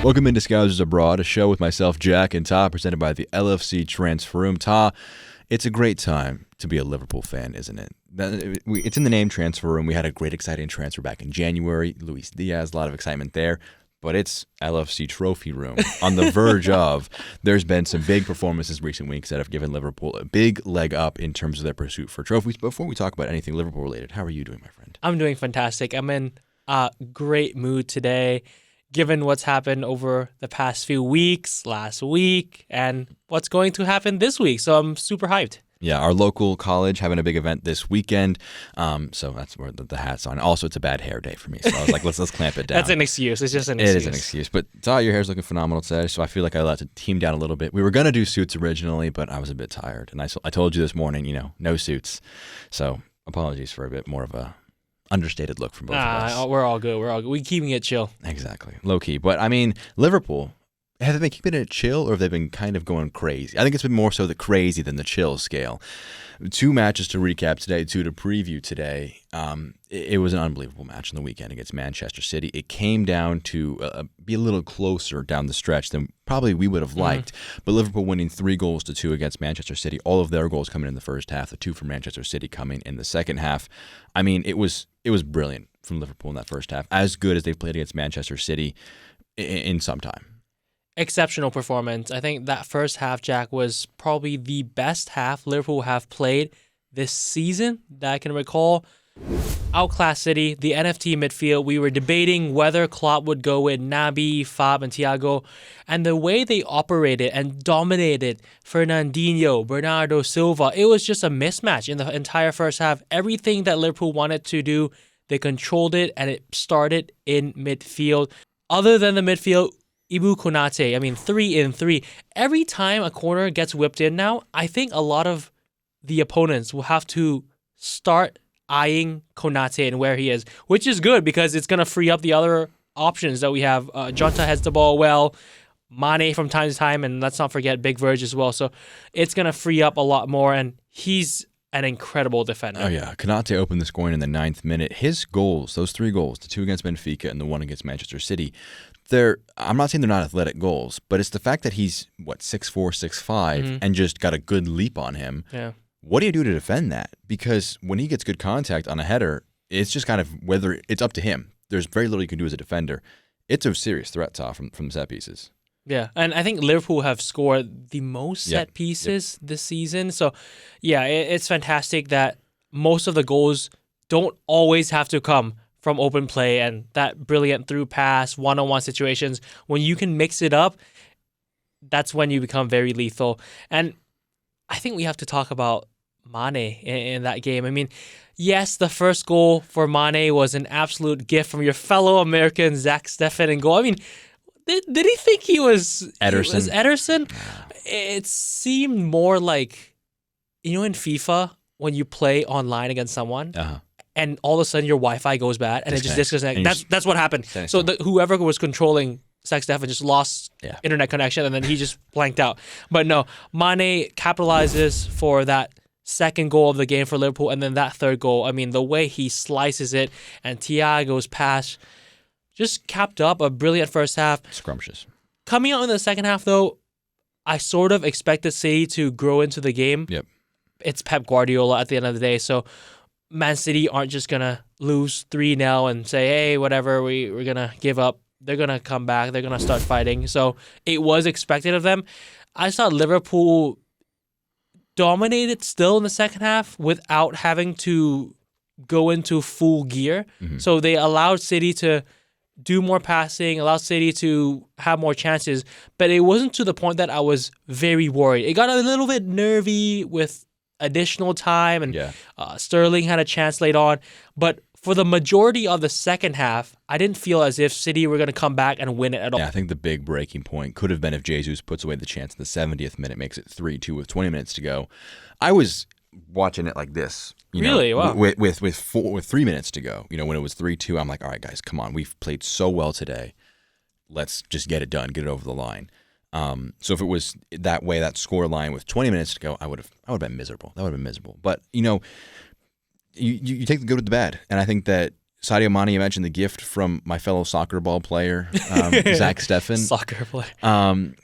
Welcome into Scousers Abroad, a show with myself, Jack, and Ta, presented by the LFC Transfer Room. Ta, it's a great time to be a Liverpool fan, isn't it? It's in the name, Transfer Room. We had a great, exciting transfer back in January. Luis Diaz, a lot of excitement there. But it's LFC Trophy Room on the verge of. There's been some big performances recent weeks that have given Liverpool a big leg up in terms of their pursuit for trophies. Before we talk about anything Liverpool related, how are you doing, my friend? I'm doing fantastic. I'm in a great mood today, given what's happened over the past few weeks, last week, and what's going to happen this week. So I'm super hyped. Yeah, our local college having a big event this weekend, so that's where the hat's on. Also, it's a bad hair day for me, so I was like, let's clamp it down. That's an excuse. It's just an excuse. It is an excuse, but your hair's looking phenomenal today, so I feel like I allowed to team down a little bit. We were going to do suits originally, but I was a bit tired, and I told you this morning, no suits, so apologies for a bit more of a understated look from both of us. We're all good. We're keeping it chill. Exactly. Low key. But, I mean, Liverpool, have they been keeping it chill or have they been kind of going crazy? I think it's been more so the crazy than the chill scale. 2 matches to recap today, 2 to preview today. It was an unbelievable match on the weekend against Manchester City. It came down to be a little closer down the stretch than probably we would have liked. But Liverpool winning 3-2 against Manchester City. All of their goals coming in the first half. The 2 from Manchester City coming in the second half. I mean, it was brilliant from Liverpool in that first half. As good as they've played against Manchester City in some time. Exceptional performance. I think that first half, Jack, was probably the best half Liverpool have played this season that I can recall. Outclassed City, the NFT midfield. We were debating whether Klopp would go with Naby, Fab, and Thiago. And the way they operated and dominated Fernandinho, Bernardo Silva, it was just a mismatch in the entire first half. Everything that Liverpool wanted to do, they controlled it, and it started in midfield. Other than the midfield, Ibu Konate, 3 in 3. Every time a corner gets whipped in now, I think a lot of the opponents will have to start eyeing Konate and where he is, which is good because it's going to free up the other options that we have. Jota heads the ball well, Mane from time to time, and let's not forget Big Verge as well. So it's going to free up a lot more, and he's an incredible defender. Oh, yeah. Konate opened the scoring in the 9th minute. His goals, those 3 goals, the 2 against Benfica and the 1 against Manchester City, I'm not saying they're not athletic goals, but it's the fact that he's, 6'4", 6'5", and just got a good leap on him. Yeah. What do you do to defend that? Because when he gets good contact on a header, it's just kind of whether it's up to him. There's very little you can do as a defender. It's a serious threat, from the set pieces. Yeah, and I think Liverpool have scored the most set pieces this season. So, yeah, it's fantastic that most of the goals don't always have to come from open play and that brilliant through pass, one-on-one situations. When you can mix it up, that's when you become very lethal. And I think we have to talk about Mane in that game. Yes, the first goal for Mane was an absolute gift from your fellow American Zach Steffen in goal. Did he think he was Ederson? It seemed more like, in FIFA, when you play online against someone, and all of a sudden your Wi-Fi goes bad and it just disconnects. That's what happened. So whoever was controlling Zach Steffen just lost internet connection and then he just blanked out. But no, Mane capitalizes for that second goal of the game for Liverpool, and then that third goal. The way he slices it and Thiago's pass just capped up a brilliant first half. Scrumptious. Coming out in the second half, though, I sort of expected City to grow into the game. Yep. It's Pep Guardiola at the end of the day, so Man City aren't just going to lose 3-0 and say, hey, whatever, we're going to give up. They're going to come back. They're going to start fighting. So it was expected of them. I saw Liverpool dominated still in the second half without having to go into full gear. So they allowed City to do more passing, allowed City to have more chances, but it wasn't to the point that I was very worried. It got a little bit nervy with additional time, and Sterling had a chance late on, but for the majority of the second half, I didn't feel as if City were going to come back and win it at all. Yeah, I think the big breaking point could have been if Jesus puts away the chance in the 70th minute, makes it 3-2 with 20 minutes to go. I was watching it like this. Really? Wow. With 3 minutes to go. When it was 3-2, I'm like, all right, guys, come on. We've played so well today. Let's just get it done, get it over the line. So if it was that way, that score line with 20 minutes to go, I would have been miserable. That would have been miserable. But you take the good with the bad, and I think that Sadio Mane, you mentioned the gift from my fellow soccer ball player, Zach Steffen. Soccer player.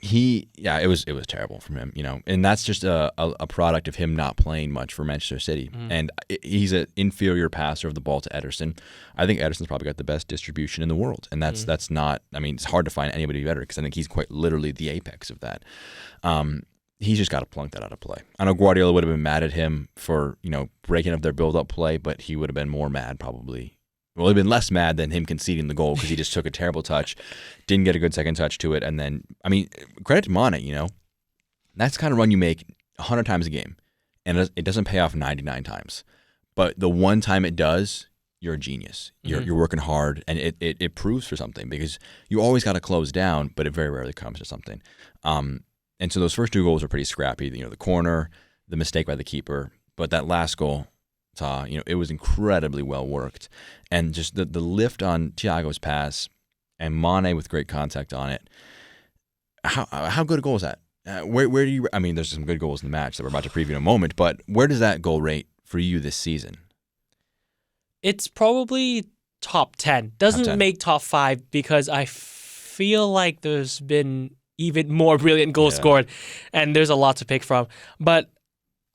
It was terrible from him, and that's just a product of him not playing much for Manchester City. And he's an inferior passer of the ball to Ederson. I think Ederson's probably got the best distribution in the world, and that's not. I mean, it's hard to find anybody better because I think he's quite literally the apex of that. He's just got to plunk that out of play. I know Guardiola would have been mad at him for breaking up their build-up play, but he would have been more mad probably. Well, he'd been less mad than him conceding the goal because he just took a terrible touch, didn't get a good second touch to it, and then, I mean, credit to Mane, that's the kind of run you make 100 times a game, and it doesn't pay off 99 times. But the one time it does, you're a genius. You're working hard, and it proves for something because you always got to close down, but it very rarely comes to something. And so those first two goals were pretty scrappy. The corner, the mistake by the keeper, but that last goal, it was incredibly well worked, and just the lift on Thiago's pass and Mane with great contact on it. How good a goal is that? Where do you? I mean, there's some good goals in the match that we're about to preview in a moment, but where does that goal rate for you this season? It's probably top 10. Doesn't make top 5 because I feel like there's been even more brilliant goals scored, and there's a lot to pick from, but.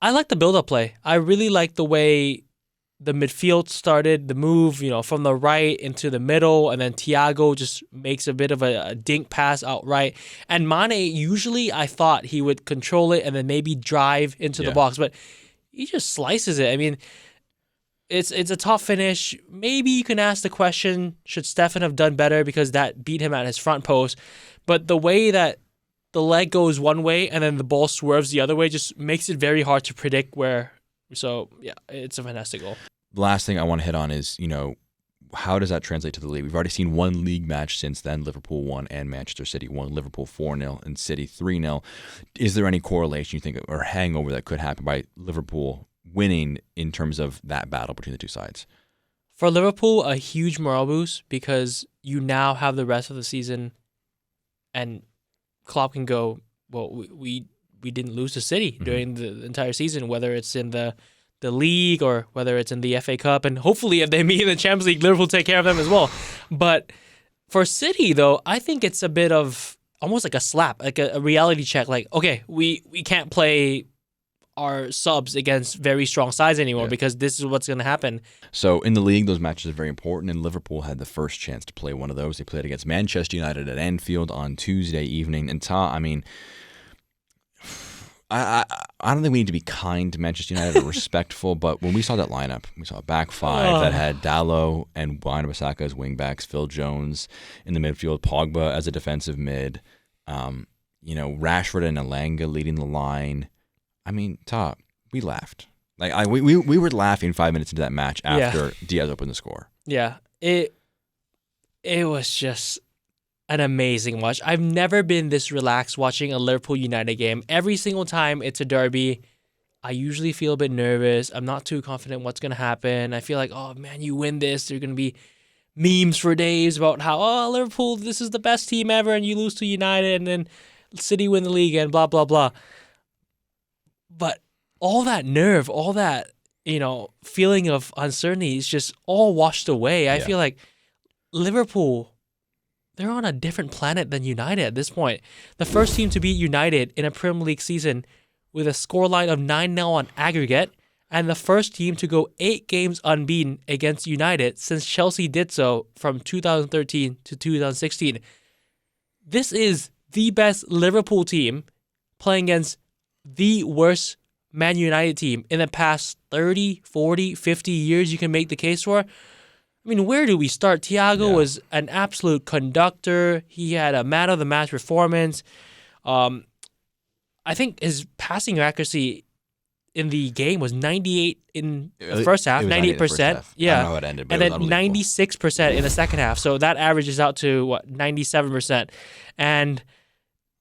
I like the build-up play. I really like the way the midfield started, the move, from the right into the middle, and then Thiago just makes a bit of a dink pass outright. And Mane, usually I thought he would control it and then maybe drive into the box, but he just slices it. I mean, it's a tough finish. Maybe you can ask the question, should Steffen have done better because that beat him at his front post? But the way that the leg goes one way and then the ball swerves the other way just makes it very hard to predict where. So, yeah, it's a fantastic goal. The last thing I want to hit on is, how does that translate to the league? We've already seen one league match since then. Liverpool won and Manchester City won. Liverpool 4-0 and City 3-0. Is there any correlation you think or hangover that could happen by Liverpool winning in terms of that battle between the two sides? For Liverpool, a huge morale boost because you now have the rest of the season and Klopp can go, well, we didn't lose to City during the entire season, whether it's in the league or whether it's in the FA Cup. And hopefully if they meet in the Champions League, Liverpool take care of them as well. But for City, though, I think it's a bit of almost like a slap, like a reality check. Like, okay, we can't play our subs against very strong sides anymore because this is what's going to happen. So in the league, those matches are very important, and Liverpool had the first chance to play one of those. They played against Manchester United at Anfield on Tuesday evening. And I mean, I don't think we need to be kind to Manchester United or respectful, but when we saw that lineup, we saw a back five that had Dalot and Wan-Bissaka as wingbacks, Phil Jones in the midfield, Pogba as a defensive mid, Rashford and Elanga leading the line. I mean, we laughed. Like we were laughing 5 minutes into that match after Diaz opened the score. Yeah, it was just an amazing watch. I've never been this relaxed watching a Liverpool United game. Every single time it's a derby, I usually feel a bit nervous. I'm not too confident what's going to happen. I feel like, oh man, you win this, there's going to be memes for days about how, Liverpool, this is the best team ever, and you lose to United, and then City win the league, and blah, blah, blah. But all that nerve, all that, feeling of uncertainty is just all washed away. I feel like Liverpool, they're on a different planet than United at this point. The first team to beat United in a Premier League season with a scoreline of 9-0 on aggregate, and the first team to go 8 games unbeaten against United since Chelsea did so from 2013 to 2016. This is the best Liverpool team playing against the worst Man United team in the past 30, 40, 50 years you can make the case for. I mean, where do we start? Thiago was an absolute conductor. He had a man-of-the-match performance. I think his passing accuracy in the game was 98 in the first half, 98%. Yeah. I don't know how it ended, but and then 96% in the second half. So that averages out to, 97%. And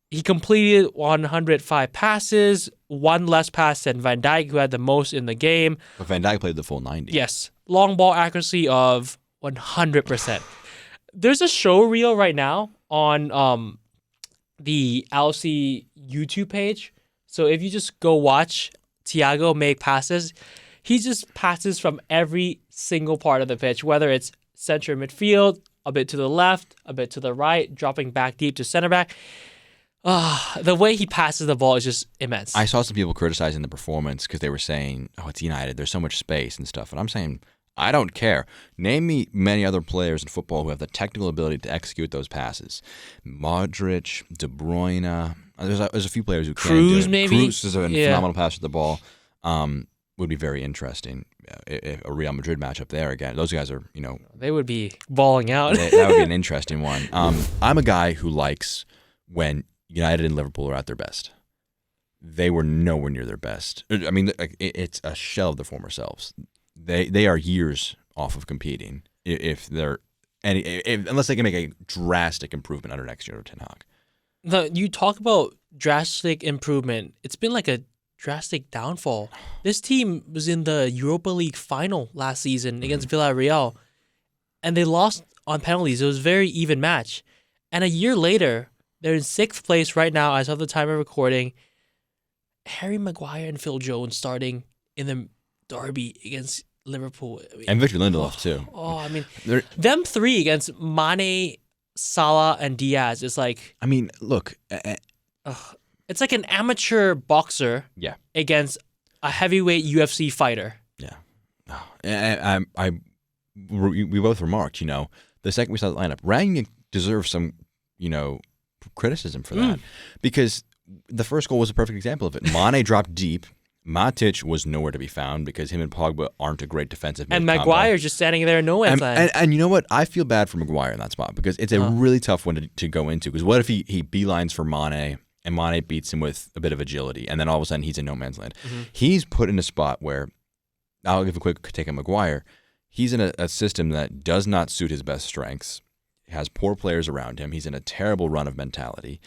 he completed 105 passes, one less pass than Van Dijk, who had the most in the game. But Van Dijk played the full 90. Yes. Long ball accuracy of 100%. There's a show reel right now on the LFC YouTube page. So if you just go watch Thiago make passes, he just passes from every single part of the pitch, whether it's center midfield, a bit to the left, a bit to the right, dropping back deep to center back. The way he passes the ball is just immense. I saw some people criticizing the performance because they were saying, "Oh, it's United. There's so much space and stuff." And I'm saying, I don't care. Name me many other players in football who have the technical ability to execute those passes. Modric, De Bruyne. There's a few players who can do it. Maybe. Cruz is a phenomenal passer of the ball. Would be very interesting. A Real Madrid matchup there again. Those guys are, they would be balling out. that would be an interesting one. I'm a guy who likes when United and Liverpool are at their best. They were nowhere near their best. I mean, it's a shell of their former selves. They are years off of competing unless they can make a drastic improvement under next year of Ten Hag. You talk about drastic improvement. It's been like a drastic downfall. This team was in the Europa League final last season against Villarreal, and they lost on penalties. It was a very even match. And a year later, they're in 6th place right now as of the time of recording. Harry Maguire and Phil Jones starting in the derby against Liverpool. And Victor Lindelof, too. I mean, them three against Mane, Salah, and Diaz is like... I mean, look... it's like an amateur boxer against a heavyweight UFC fighter. Yeah. And we both remarked, the second we saw the lineup, Rangnick deserves some, criticism for that. Because the first goal was a perfect example of it. Mane dropped deep. Matic was nowhere to be found because him and Pogba aren't a great defensive mid And Maguire just standing there in no man's land. And you know what? I feel bad for Maguire in that spot because it's a really tough one to go into. Because what if he beelines for Mane and Mane beats him with a bit of agility and then all of a sudden he's in no man's land? Mm-hmm. He's put in a spot where, I'll give a quick take on Maguire, he's in a system that does not suit his best strengths, has poor players around him, he's in a terrible run of mentality.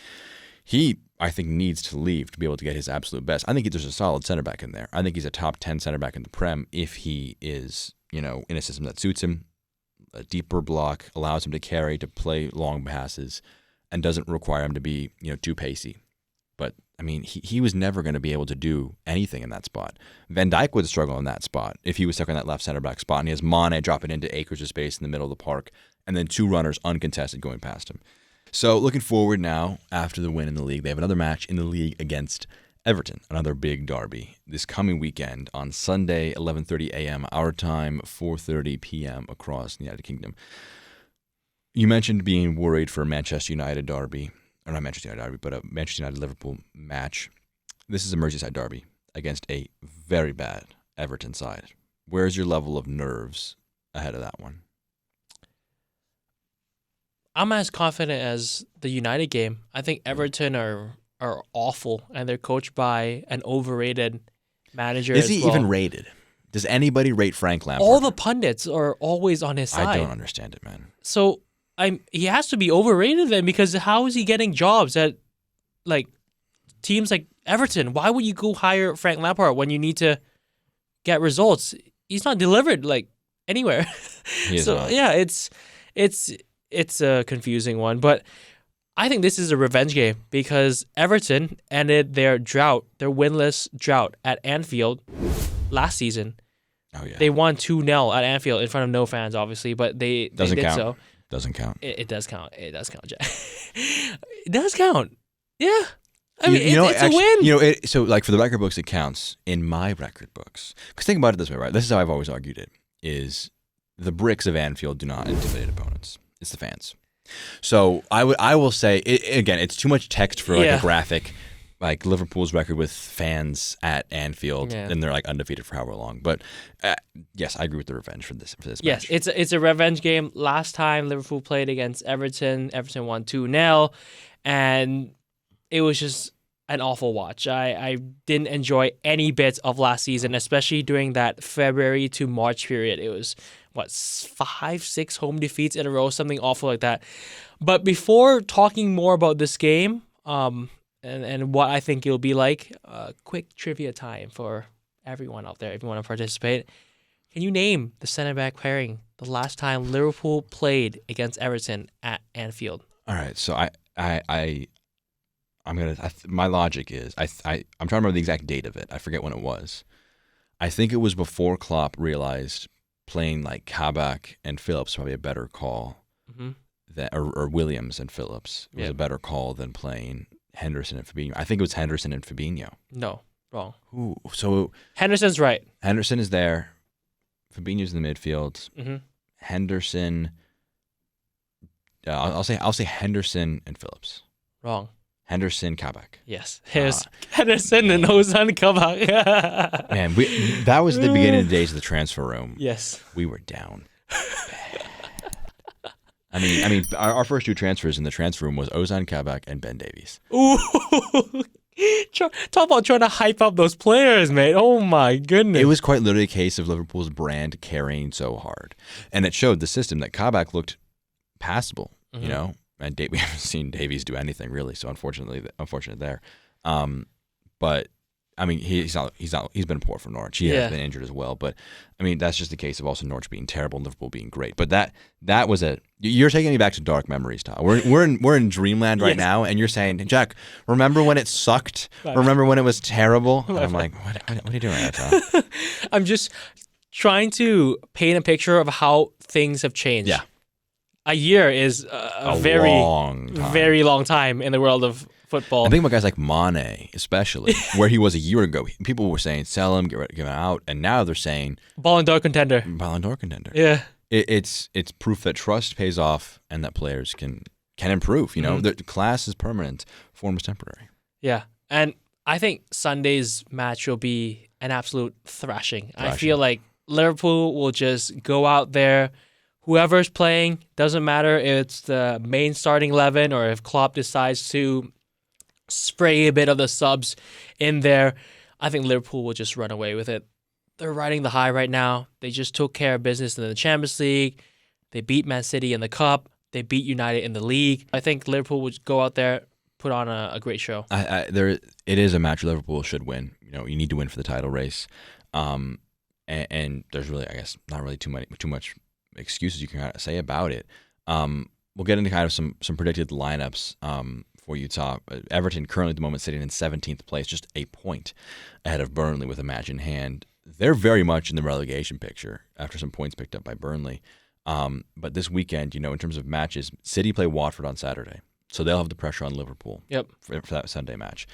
He, I think, needs to leave to be able to get his absolute best. I think there's a solid center back in there. I think he's a top 10 center back in the Prem if he is, in a system that suits him, a deeper block, allows him to carry, to play long passes, and doesn't require him to be, too pacey. But, I mean, he was never going to be able to do anything in that spot. Van Dijk would struggle in that spot if he was stuck in that left center back spot, and he has Mane dropping into acres of space in the middle of the park, and then 2 runners uncontested going past him. So looking forward now, after the win in the league, they have another match in the league against Everton, another big derby, this coming weekend on Sunday, 11:30 a.m. our time, 4:30 p.m. across the United Kingdom. You mentioned being worried for a Manchester United derby, or not Manchester United derby, but a Manchester United-Liverpool match. This is a Merseyside derby against a very bad Everton side. Where's your level of nerves ahead of that one? I'm as confident as the United game. I think Everton are awful, and they're coached by an overrated manager. Is he even rated? Does anybody rate Frank Lampard? All the pundits are always on his side. I don't understand it, man. So he has to be overrated then, because how is he getting jobs at teams like Everton? Why would you go hire Frank Lampard when you need to get results? He's not delivered anywhere. So yeah, it's a confusing one, but I think this is a revenge game because Everton ended their winless drought at Anfield last season. Oh yeah, they won 2-0 at Anfield in front of no fans, obviously, but they did count. so. Doesn't count. It does count. It does count, Jack. It does count. Yeah. I mean, it's actually, a win. So for the record books, it counts in my record books. Because think about it this way, right? This is how I've always argued it: is the bricks of Anfield do not intimidate opponents. It's the fans. So I will say, again, it's too much text for a graphic, like Liverpool's record with fans at Anfield, and they're undefeated for however long. But yes, I agree with the revenge for this match. Yes, it's a revenge game. Last time Liverpool played against Everton won 2-0, and it was just an awful watch. I didn't enjoy any bits of last season, especially during that February to March period. It was 5-6 home defeats in a row, something awful like that. But before talking more about this game, and what I think it'll be like, quick trivia time for everyone out there if you want to participate. Can you name the center back pairing the last time Liverpool played against Everton at Anfield? All right, so my logic is I'm trying to remember the exact date of it. I forget when it was. I think it was before Klopp realized playing like Kabak and Phillips probably a better call. Mm-hmm. Or Williams and Phillips was a better call than playing Henderson and Fabinho. I think it was Henderson and Fabinho. No, wrong. Ooh, so Henderson's right. Henderson is there. Fabinho's in the midfield. Mm-hmm. Henderson. I'll say Henderson and Phillips. Wrong. Henderson, Kabak. Yes, here's Henderson and Ozan Kabak. Man, that was the beginning of the days of the transfer room. Yes, we were down. I mean, our first 2 transfers in the transfer room was Ozan Kabak and Ben Davies. Ooh, talk about trying to hype up those players, mate. Oh my goodness. It was quite literally a case of Liverpool's brand carrying so hard, and it showed the system that Kabak looked passable, you know. And we haven't seen Davies do anything really, so unfortunate there. But I mean, he's been poor for Norwich. He has been injured as well. But I mean, that's just a case of also Norwich being terrible and Liverpool being great. But that was you're taking me back to dark memories, Todd. We're in dreamland right now, and you're saying, Jack, remember when it sucked? Remember when it was terrible? And I'm like, what are you doing right now, Todd? I'm just trying to paint a picture of how things have changed. Yeah. A year is a very long time in the world of football. I think about guys like Mane, especially, where he was a year ago. People were saying, sell him, get him out. And now they're saying... Ballon d'Or contender. Yeah. It's proof that trust pays off and that players can improve. You know, the class is permanent, form is temporary. Yeah. And I think Sunday's match will be an absolute thrashing. I feel like Liverpool will just go out there. Whoever's playing, doesn't matter if it's the main starting 11 or if Klopp decides to spray a bit of the subs in there. I think Liverpool will just run away with it. They're riding the high right now. They just took care of business in the Champions League. They beat Man City in the Cup. They beat United in the league. I think Liverpool would go out there, put on a great show. It is a match Liverpool should win. You know, you need to win for the title race. And there's really, I guess, not really too much excuses you can kind of say about it. We'll get into kind of some predicted lineups for Utah. Everton currently at the moment sitting in 17th place, just a point ahead of Burnley with a match in hand. They're very much in the relegation picture after some points picked up by Burnley. But this weekend, you know, in terms of matches, City play Watford on Saturday. So they'll have the pressure on Liverpool for that Sunday match.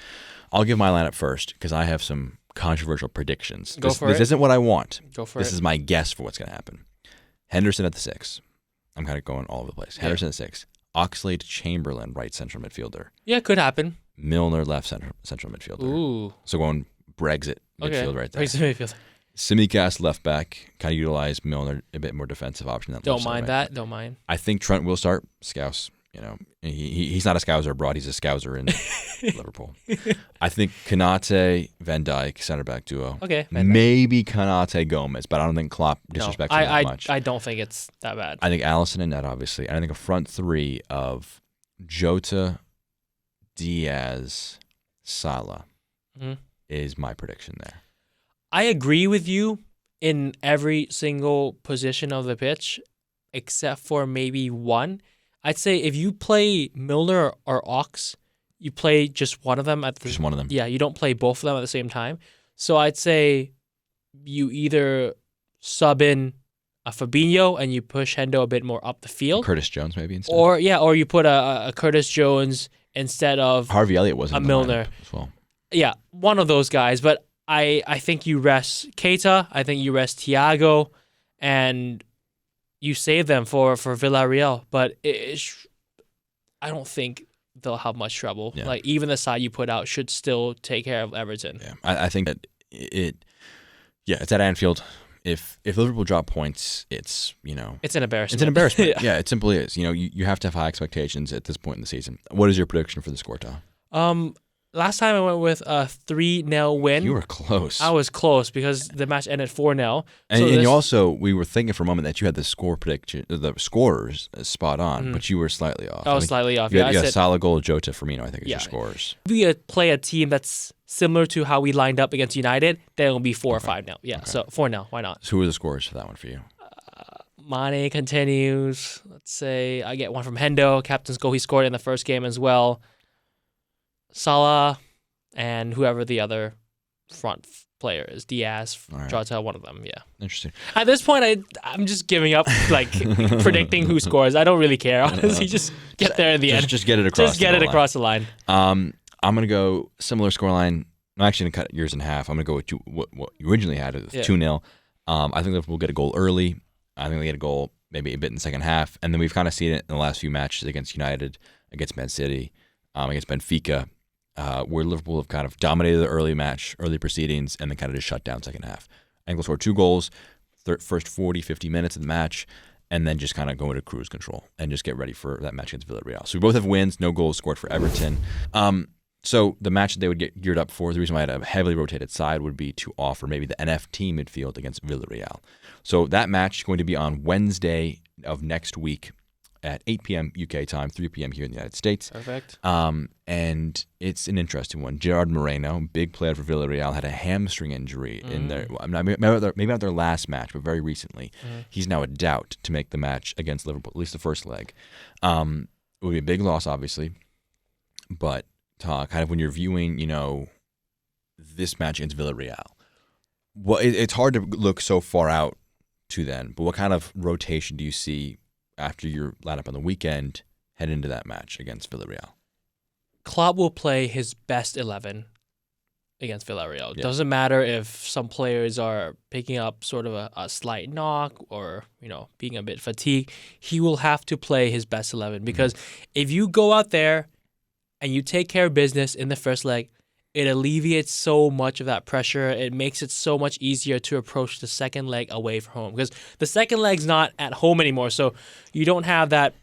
I'll give my lineup first because I have some controversial predictions. This isn't what I want. This is my guess for what's going to happen. Henderson at the 6. I'm kind of going all over the place. Henderson at 6. Oxlade-Chamberlain, right central midfielder. Yeah, could happen. Milner, left central midfielder. Ooh. So going Brexit midfield right there. Brexit midfield. Tsimikas, left back. Kind of utilize Milner, a bit more defensive option. Don't mind that. Don't mind. I think Trent will start. Scouse. You know, he's not a Scouser abroad. He's a Scouser in Liverpool. I think Konate, Van Dijk, center back duo. Okay. Maybe Konate, Gomez, but I don't think Klopp disrespects him that much. I don't think it's that bad. I think Alisson and Net, obviously. And I think a front 3 of Jota, Diaz, Salah is my prediction there. I agree with you in every single position of the pitch, except for maybe one. I'd say if you play Milner or Ox, you play just one of them. Just one of them. Yeah, you don't play both of them at the same time. So I'd say you either sub in a Fabinho and you push Hendo a bit more up the field. Curtis Jones maybe instead. Or you put a Curtis Jones instead of Harvey Elliott wasn't a Milner as well. Yeah, one of those guys. But I think you rest Keita. I think you rest Thiago, and you save them for Villarreal. But I don't think they'll have much trouble. Yeah. Like even the side you put out should still take care of Everton. Yeah, I think that it's at Anfield. If Liverpool drop points, it's it's an embarrassment. It's an embarrassment. Yeah, it simply is. You have to have high expectations at this point in the season. What is your prediction for the score, Tom? Last time I went with a 3-0 win. You were close. I was close because the match ended 4-0. And you also, we were thinking for a moment that you had the score prediction, the scorers spot on, but you were slightly off. I was slightly off. Yeah, Salah, goal, Jota, Firmino, I think is your scores. If we play a team that's similar to how we lined up against United, then it'll be 4 or 5-0. Yeah, okay. So 4-0. Why not? So who are the scores for that one for you? Mane continues. Let's say I get one from Hendo. Captain's goal, he scored in the first game as well. Salah and whoever the other front players. Diaz, Jota, one of them. Yeah. Interesting. At this point, I'm just giving up predicting who scores. I don't really care. Honestly, just get there in the end. Just get it across. Just get it across the line. I'm gonna go similar scoreline. I'm actually gonna cut yours in half. I'm gonna go with what you originally had it 2-0. I think Liverpool will get a goal early. I think they get a goal maybe a bit in the second half, and then we've kind of seen it in the last few matches against United, against Man City, against Benfica, where Liverpool have kind of dominated the early proceedings, and then kind of just shut down second half. I think we'll score 2 goals, first 40, 50 minutes of the match, and then just kind of go into cruise control and just get ready for that match against Villarreal. So we both have wins, no goals scored for Everton. So the match that they would get geared up for, the reason why I had a heavily rotated side would be to offer maybe the NFT midfield against Villarreal. So that match is going to be on Wednesday of next week at 8 p.m. UK time, 3 p.m. here in the United States. Perfect. And it's an interesting one. Gerard Moreno, big player for Villarreal, had a hamstring injury in their maybe not their last match, but very recently. He's now a doubt to make the match against Liverpool, at least the first leg. It would be a big loss, obviously, but kind of when you're viewing, this match against Villarreal, it's hard to look so far out to then, but what kind of rotation do you see after your lineup on the weekend head into that match against Villarreal? Klopp will play his best 11 against Villarreal. Yeah. Doesn't matter if some players are picking up sort of a slight knock or, being a bit fatigued. He will have to play his best 11 because if you go out there and you take care of business in the first leg, it alleviates so much of that pressure. It makes it so much easier to approach the second leg away from home because the second leg's not at home anymore. So you don't have that,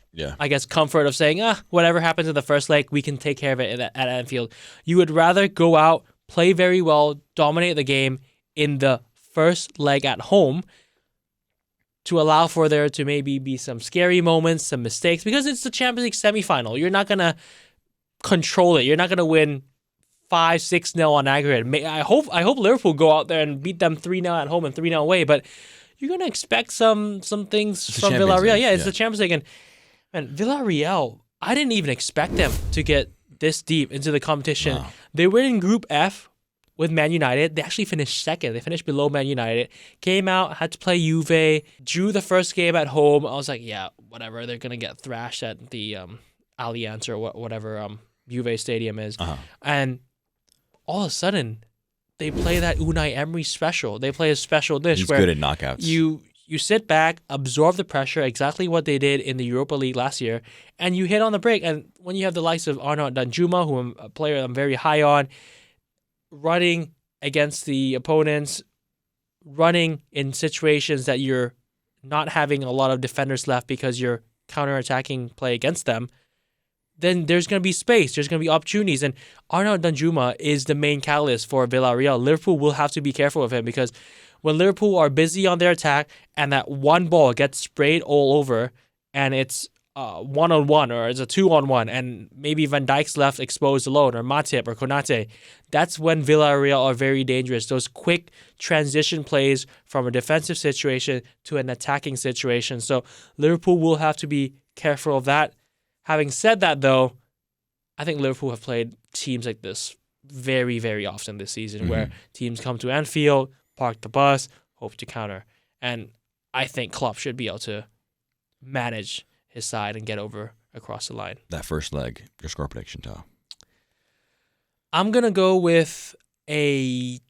comfort of saying, whatever happens in the first leg, we can take care of it at Anfield. You would rather go out, play very well, dominate the game in the first leg at home to allow for there to maybe be some scary moments, some mistakes, because it's the Champions League semifinal. You're not going to control it. You're not going to win 5-6-0 on aggregate. I hope Liverpool go out there and beat them 3-0 at home and 3-0 away, but you're going to expect some things from Villarreal. Yeah, it's the Champions League. And Villarreal, I didn't even expect them to get this deep into the competition. Wow. They were in Group F with Man United. They actually finished second. They finished below Man United. Came out, had to play Juve, drew the first game at home. I was like, yeah, whatever. They're going to get thrashed at the Allianz or whatever Juve Stadium is. And all of a sudden, they play that Unai Emery special. They play a special dish He's where good at knockouts. You sit back, absorb the pressure, exactly what they did in the Europa League last year, and you hit on the break. And when you have the likes of Arnaud Danjuma, who I'm a player I'm very high on, running against the opponents, running in situations that you're not having a lot of defenders left because you're counter-attacking play against them, then there's going to be space. There's going to be opportunities. And Arnaud Danjuma is the main catalyst for Villarreal. Liverpool will have to be careful of him because when Liverpool are busy on their attack and that one ball gets sprayed all over and it's one-on-one or it's a two-on-one and maybe Van Dijk's left exposed alone or Matip or Konate, that's when Villarreal are very dangerous. Those quick transition plays from a defensive situation to an attacking situation. So Liverpool will have to be careful of that. Having said that, though, I think Liverpool have played teams like this very, very often this season where teams come to Anfield, park the bus, hope to counter. And I think Klopp should be able to manage his side and get over across the line. That first leg, your score prediction, Tom? I'm going to go with a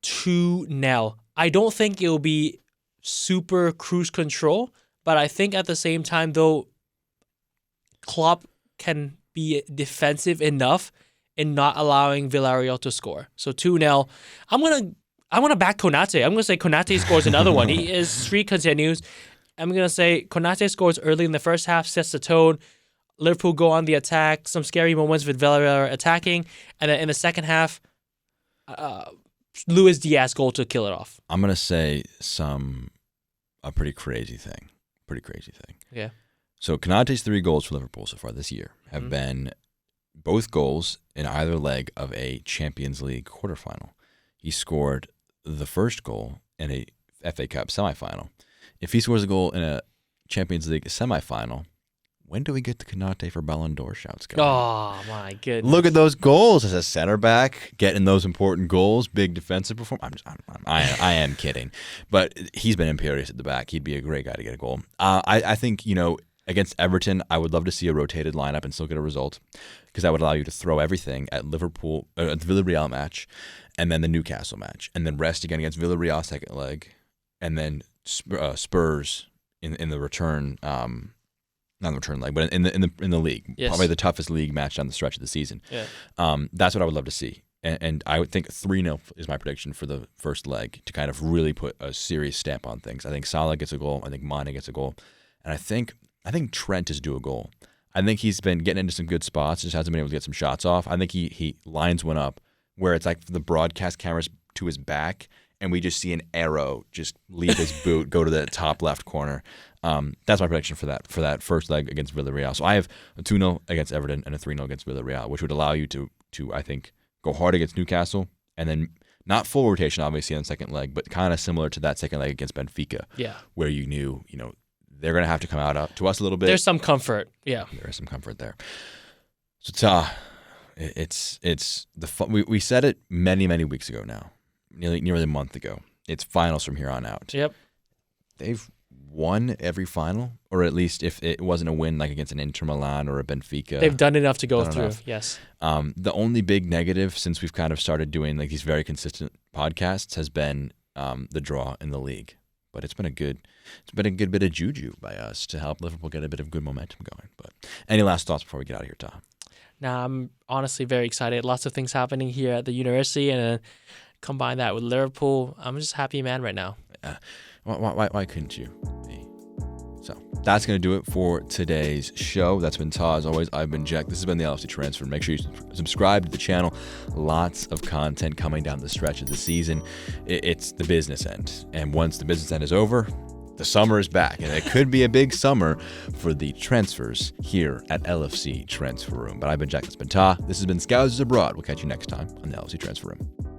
2-0. I don't think it'll be super cruise control, but I think at the same time, though, Klopp can be defensive enough in not allowing Villarreal to score. So 2-0. I want to back Konate. I'm going to say Konate scores another one. His streak continues. I'm going to say Konate scores early in the first half, sets the tone. Liverpool go on the attack. Some scary moments with Villarreal attacking. And then in the second half, Luis Diaz goal to kill it off. I'm going to say a pretty crazy thing. Yeah. So Konate's 3 goals for Liverpool so far this year have been both goals in either leg of a Champions League quarterfinal. He scored the first goal in a FA Cup semifinal. If he scores a goal in a Champions League semifinal, when do we get the Konate for Ballon d'Or shouts going? Oh, my goodness. Look at those goals as a center back, getting those important goals, big defensive performance. I am kidding. But he's been imperious at the back. He'd be a great guy to get a goal. I think, against Everton, I would love to see a rotated lineup and still get a result, because that would allow you to throw everything at Liverpool, at the Villarreal match, and then the Newcastle match, and then rest again against Villarreal second leg, and then Spurs in the return. Not the return leg, but in the league, yes. Probably the toughest league match down the stretch of the season. Yeah. That's what I would love to see, and I would think 3-0 is my prediction for the first leg to kind of really put a serious stamp on things. I think Salah gets a goal. I think Mane gets a goal, and I think Trent is due a goal. I think he's been getting into some good spots, just hasn't been able to get some shots off. I think he lines one up where it's like the broadcast cameras to his back, and we just see an arrow just leave his boot, go to the top left corner. That's my prediction for that first leg against Villarreal. So I have a 2-0 against Everton and a 3-0 against Villarreal, which would allow you to I think, go hard against Newcastle, and then not full rotation, obviously, on the second leg, but kind of similar to that second leg against Benfica, where you knew, they're going to have to come out to us a little bit. There's some comfort, yeah. There is some comfort there. So, it's the fun. We said it many, many weeks ago now, nearly a month ago. It's finals from here on out. Yep. They've won every final, or at least if it wasn't a win like against an Inter Milan or a Benfica. They've done enough to go through, yes. The only big negative since we've kind of started doing like these very consistent podcasts has been the draw in the league. But it's been a good bit of juju by us to help Liverpool get a bit of good momentum going. But any last thoughts before we get out of here, Tom? Nah, I'm honestly very excited. Lots of things happening here at the university, and combine that with Liverpool. I'm just a happy man right now. Why couldn't you be? So that's going to do it for today's show. That's been Ta. As always, I've been Jack. This has been the LFC Transfer. Make sure you subscribe to the channel. Lots of content coming down the stretch of the season. It's the business end. And once the business end is over, the summer is back. And it could be a big summer for the transfers here at LFC Transfer Room. But I've been Jack. That's been Ta. This has been Scousers Abroad. We'll catch you next time on the LFC Transfer Room.